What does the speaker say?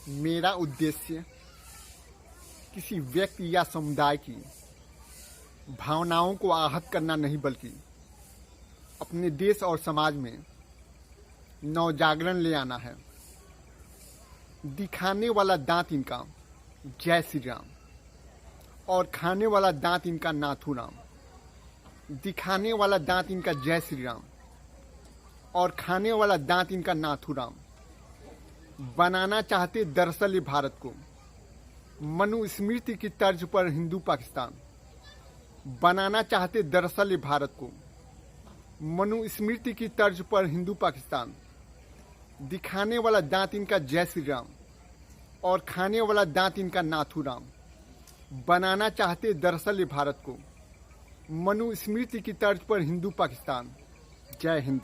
मेरा उद्देश्य किसी व्यक्ति या समुदाय की भावनाओं को आहत करना नहीं, बल्कि अपने देश और समाज में नवजागरण ले आना है। दिखाने वाला दांत इनका जय श्री राम और खाने वाला दांत इनका नाथू राम। दिखाने वाला दांत इनका जय श्री राम और खाने वाला दांत इनका नाथू राम। बनाना चाहते दरअसल ये भारत को मनुस्मृति की तर्ज पर हिंदू पाकिस्तान। बनाना चाहते दरअसल ये भारत को मनुस्मृति की तर्ज पर हिंदू पाकिस्तान। दिखाने वाला दांत इनका जय श्री राम और खाने वाला दांत इनका नाथू राम। बनाना चाहते दरअसल ये भारत को मनुस्मृति की तर्ज पर हिंदू पाकिस्तान। जय हिंद।